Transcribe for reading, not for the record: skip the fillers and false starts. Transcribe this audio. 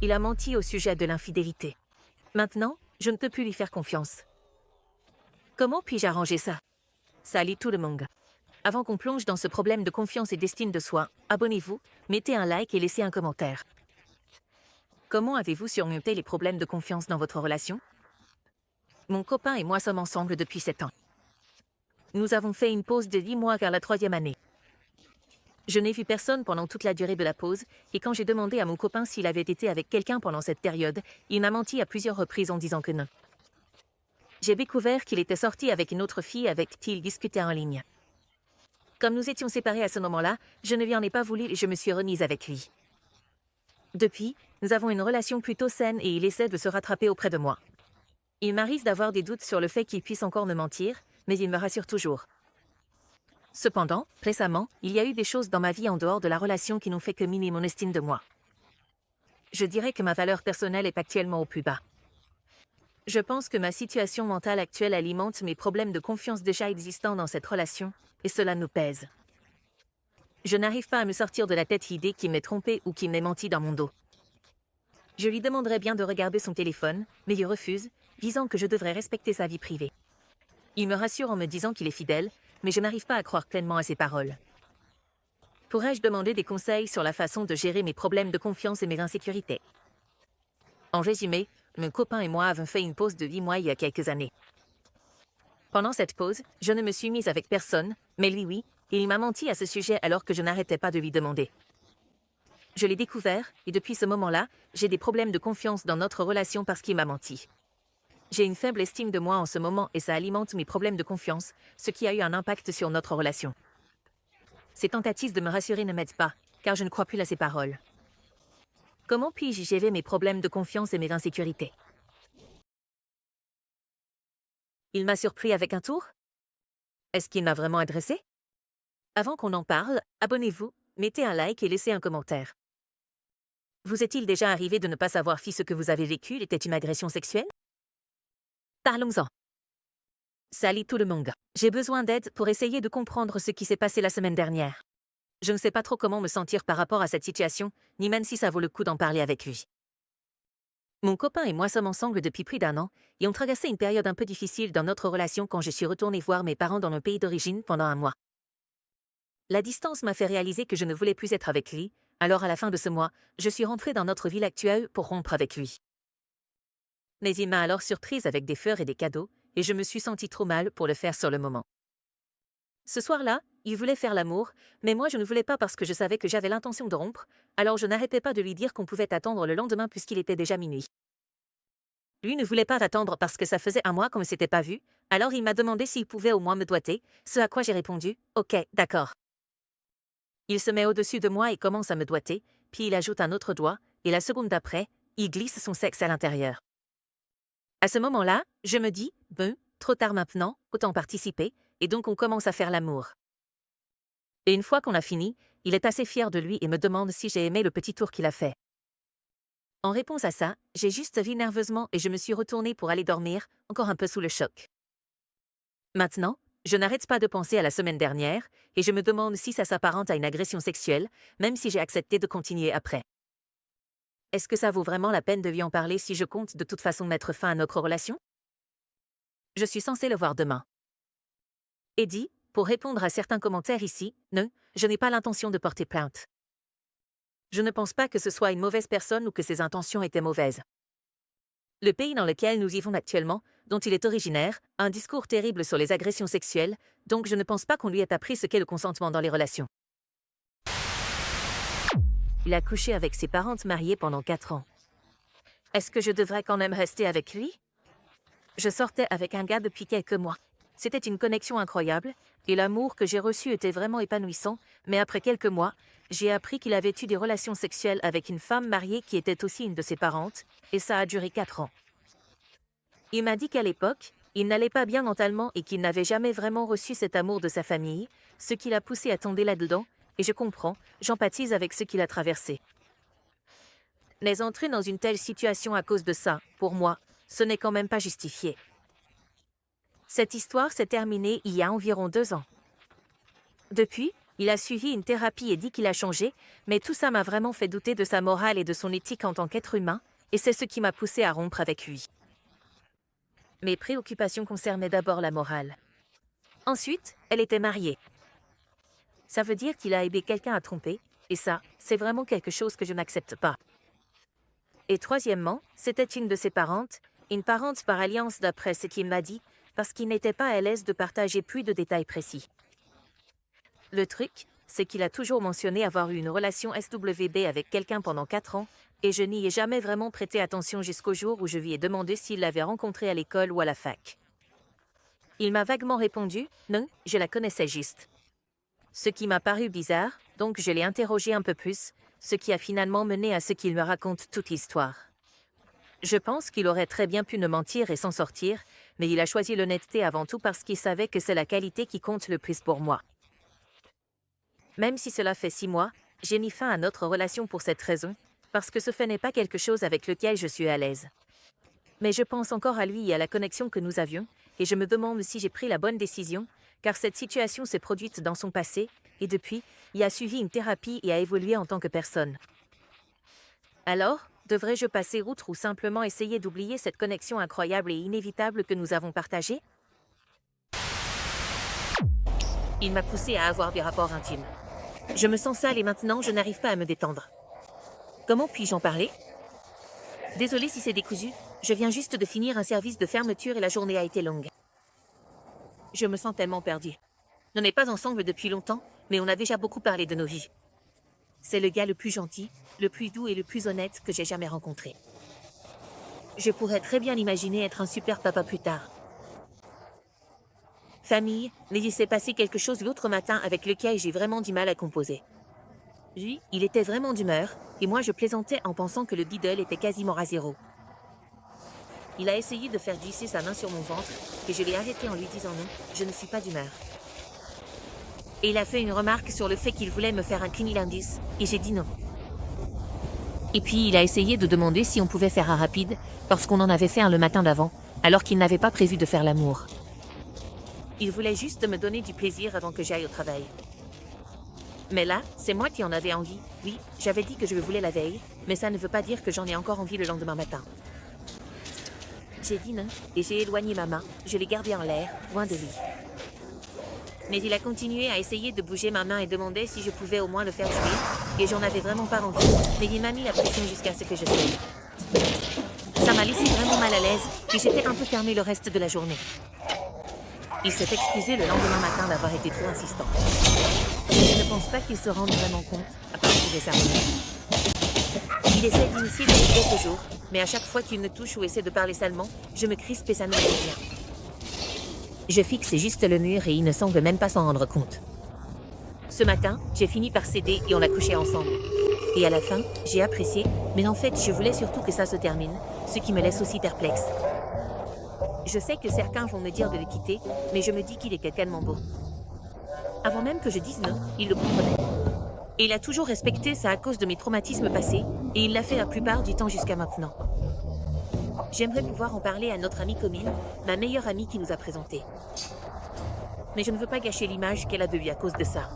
Il a menti au sujet de l'infidélité. Maintenant, je ne peux plus lui faire confiance. Comment puis-je arranger ça? Salut tout le monde. Avant qu'on plonge dans ce problème de confiance et d'estime de soi, abonnez-vous, mettez un like et laissez un commentaire. Comment avez-vous surmonté les problèmes de confiance dans votre relation? Mon copain et moi sommes ensemble depuis 7 ans. Nous avons fait une pause de 10 mois vers la 3e année. Je n'ai vu personne pendant toute la durée de la pause, et quand j'ai demandé à mon copain s'il avait été avec quelqu'un pendant cette période, il m'a menti à plusieurs reprises en disant que non. J'ai découvert qu'il était sorti avec une autre fille avec qui il discutait en ligne. Comme nous étions séparés à ce moment-là, je ne lui en ai pas voulu et je me suis remise avec lui. Depuis, nous avons une relation plutôt saine et il essaie de se rattraper auprès de moi. Il m'arrive d'avoir des doutes sur le fait qu'il puisse encore me mentir, mais il me rassure toujours. Cependant, récemment, il y a eu des choses dans ma vie en dehors de la relation qui n'ont fait que miner mon estime de moi. Je dirais que ma valeur personnelle est actuellement au plus bas. Je pense que ma situation mentale actuelle alimente mes problèmes de confiance déjà existants dans cette relation, et cela nous pèse. Je n'arrive pas à me sortir de la tête l'idée qu'il m'ait trompé ou qu'il m'ait menti dans mon dos. Je lui demanderais bien de regarder son téléphone, mais il refuse, disant que je devrais respecter sa vie privée. Il me rassure en me disant qu'il est fidèle, mais je n'arrive pas à croire pleinement à ses paroles. Pourrais-je demander des conseils sur la façon de gérer mes problèmes de confiance et mes insécurités? En résumé, mon copain et moi avons fait une pause de 8 mois il y a quelques années. Pendant cette pause, je ne me suis mise avec personne, mais lui oui, et il m'a menti à ce sujet alors que je n'arrêtais pas de lui demander. Je l'ai découvert, et depuis ce moment-là, j'ai des problèmes de confiance dans notre relation parce qu'il m'a menti. J'ai une faible estime de moi en ce moment et ça alimente mes problèmes de confiance, ce qui a eu un impact sur notre relation. Ces tentatives de me rassurer ne m'aident pas, car je ne crois plus à ses paroles. Comment puis-je gérer mes problèmes de confiance et mes insécurités? Il m'a surpris avec un tour? Est-ce qu'il m'a vraiment adressé? Avant qu'on en parle, abonnez-vous, mettez un like et laissez un commentaire. Vous est-il déjà arrivé de ne pas savoir si ce que vous avez vécu était une agression sexuelle? Parlons-en. Salut tout le monde. J'ai besoin d'aide pour essayer de comprendre ce qui s'est passé la semaine dernière. Je ne sais pas trop comment me sentir par rapport à cette situation, ni même si ça vaut le coup d'en parler avec lui. Mon copain et moi sommes ensemble depuis plus d'1 an et on traversé une période un peu difficile dans notre relation quand je suis retournée voir mes parents dans mon pays d'origine pendant 1 mois. La distance m'a fait réaliser que je ne voulais plus être avec lui, alors à la fin de ce mois, je suis rentrée dans notre ville actuelle pour rompre avec lui. Mais il m'a alors surprise avec des fleurs et des cadeaux, et je me suis sentie trop mal pour le faire sur le moment. Ce soir-là, il voulait faire l'amour, mais moi je ne voulais pas parce que je savais que j'avais l'intention de rompre, alors je n'arrêtais pas de lui dire qu'on pouvait attendre le lendemain puisqu'il était déjà minuit. Lui ne voulait pas attendre parce que ça faisait 1 mois qu'on ne s'était pas vu, alors il m'a demandé s'il pouvait au moins me doigter, ce à quoi j'ai répondu « Ok, d'accord ». Il se met au-dessus de moi et commence à me doigter, puis il ajoute un autre doigt, et la seconde d'après, il glisse son sexe à l'intérieur. À ce moment-là, je me dis « Bon, trop tard maintenant, autant participer », et donc on commence à faire l'amour. Et une fois qu'on a fini, il est assez fier de lui et me demande si j'ai aimé le petit tour qu'il a fait. En réponse à ça, j'ai juste ri nerveusement et je me suis retournée pour aller dormir, encore un peu sous le choc. Maintenant, je n'arrête pas de penser à la semaine dernière et je me demande si ça s'apparente à une agression sexuelle, même si j'ai accepté de continuer après. Est-ce que ça vaut vraiment la peine de lui en parler si je compte de toute façon mettre fin à notre relation? Je suis censée le voir demain. Eddie, pour répondre à certains commentaires ici, non, je n'ai pas l'intention de porter plainte. Je ne pense pas que ce soit une mauvaise personne ou que ses intentions étaient mauvaises. Le pays dans lequel nous vivons actuellement, dont il est originaire, a un discours terrible sur les agressions sexuelles, donc je ne pense pas qu'on lui ait appris ce qu'est le consentement dans les relations. Il a couché avec ses parents mariés pendant 4 ans. Est-ce que je devrais quand même rester avec lui? Je sortais avec un gars depuis quelques mois. C'était une connexion incroyable, et l'amour que j'ai reçu était vraiment épanouissant, mais après quelques mois, j'ai appris qu'il avait eu des relations sexuelles avec une femme mariée qui était aussi une de ses parentes, et ça a duré 4 ans. Il m'a dit qu'à l'époque, il n'allait pas bien mentalement et qu'il n'avait jamais vraiment reçu cet amour de sa famille, ce qui l'a poussé à tomber là-dedans, et je comprends, j'empathise avec ce qu'il a traversé. Mais entrer dans une telle situation à cause de ça, pour moi, ce n'est quand même pas justifié. Cette histoire s'est terminée il y a environ 2 ans. Depuis, Il a suivi une thérapie et dit qu'il a changé, mais tout ça m'a vraiment fait douter de sa morale et de son éthique en tant qu'être humain, et c'est ce qui m'a poussé à rompre avec lui. Mes préoccupations concernaient d'abord la morale. Ensuite, elle était mariée. Ça veut dire qu'il a aidé quelqu'un à tromper, et ça, c'est vraiment quelque chose que je n'accepte pas. Et troisièmement, c'était une de ses parentes, une parente par alliance d'après ce qu'il m'a dit, parce qu'il n'était pas à l'aise de partager plus de détails précis. Le truc, c'est qu'il a toujours mentionné avoir eu une relation SWB avec quelqu'un pendant 4 ans, et je n'y ai jamais vraiment prêté attention jusqu'au jour où je lui ai demandé s'il l'avait rencontrée à l'école ou à la fac. Il m'a vaguement répondu « Non, je la connaissais juste ». Ce qui m'a paru bizarre, donc je l'ai interrogé un peu plus, ce qui a finalement mené à ce qu'il me raconte toute l'histoire. Je pense qu'il aurait très bien pu ne mentir et s'en sortir, mais il a choisi l'honnêteté avant tout parce qu'il savait que c'est la qualité qui compte le plus pour moi. Même si cela fait 6 mois, j'ai mis fin à notre relation pour cette raison, parce que ce fait n'est pas quelque chose avec lequel je suis à l'aise. Mais je pense encore à lui et à la connexion que nous avions, et je me demande si j'ai pris la bonne décision, car cette situation s'est produite dans son passé, et depuis, il a suivi une thérapie et a évolué en tant que personne. Alors, devrais-je passer outre ou simplement essayer d'oublier cette connexion incroyable et inévitable que nous avons partagée? Il m'a poussé à avoir des rapports intimes. Je me sens sale et maintenant je n'arrive pas à me détendre. Comment puis-je en parler? Désolée si c'est décousu, je viens juste de finir un service de fermeture et la journée a été longue. Je me sens tellement perdue. On n'est pas ensemble depuis longtemps, mais on a déjà beaucoup parlé de nos vies. C'est le gars le plus gentil, le plus doux et le plus honnête que j'ai jamais rencontré. Je pourrais très bien l'imaginer être un super papa plus tard. Famille, mais il s'est passé quelque chose l'autre matin avec lequel j'ai vraiment du mal à composer. Lui, il était vraiment d'humeur, et moi je plaisantais en pensant que le Beadle était quasiment à zéro. Il a essayé de faire glisser sa main sur mon ventre, et je l'ai arrêté en lui disant non, je ne suis pas d'humeur. Et il a fait une remarque sur le fait qu'il voulait me faire un cunnilingus, et j'ai dit non. Et puis il a essayé de demander si on pouvait faire un rapide, parce qu'on en avait fait un le matin d'avant, alors qu'il n'avait pas prévu de faire l'amour. Il voulait juste me donner du plaisir avant que j'aille au travail. Mais là, c'est moi qui en avais envie. Oui, j'avais dit que je le voulais la veille, mais ça ne veut pas dire que j'en ai encore envie le lendemain matin. J'ai dit non, et j'ai éloigné ma main, je l'ai gardée en l'air, loin de lui. Mais il a continué à essayer de bouger ma main et demandait si je pouvais au moins le faire jouer, et j'en avais vraiment pas envie, mais il m'a mis la pression jusqu'à ce que je cède. Ça m'a laissé vraiment mal à l'aise, et j'étais un peu fermée le reste de la journée. Il s'est excusé le lendemain matin d'avoir été trop insistant. Je ne pense pas qu'il se rende vraiment compte, à part qu'il est sérieux. Il essaie d'initier depuis quelques jours, mais à chaque fois qu'il me touche ou essaie de parler salement, je me crispe et ça ne me fait rien. Je fixe juste le mur et il ne semble même pas s'en rendre compte. Ce matin, j'ai fini par céder et on a couché ensemble. Et à la fin, j'ai apprécié, mais en fait, je voulais surtout que ça se termine, ce qui me laisse aussi perplexe. Je sais que certains vont me dire de le quitter, mais je me dis qu'il est tellement beau. Avant même que je dise non, il le comprenait. Et il a toujours respecté ça à cause de mes traumatismes passés, et il l'a fait la plupart du temps jusqu'à maintenant. J'aimerais pouvoir en parler à notre amie commune, ma meilleure amie qui nous a présentés. Mais je ne veux pas gâcher l'image qu'elle a de lui à cause de ça.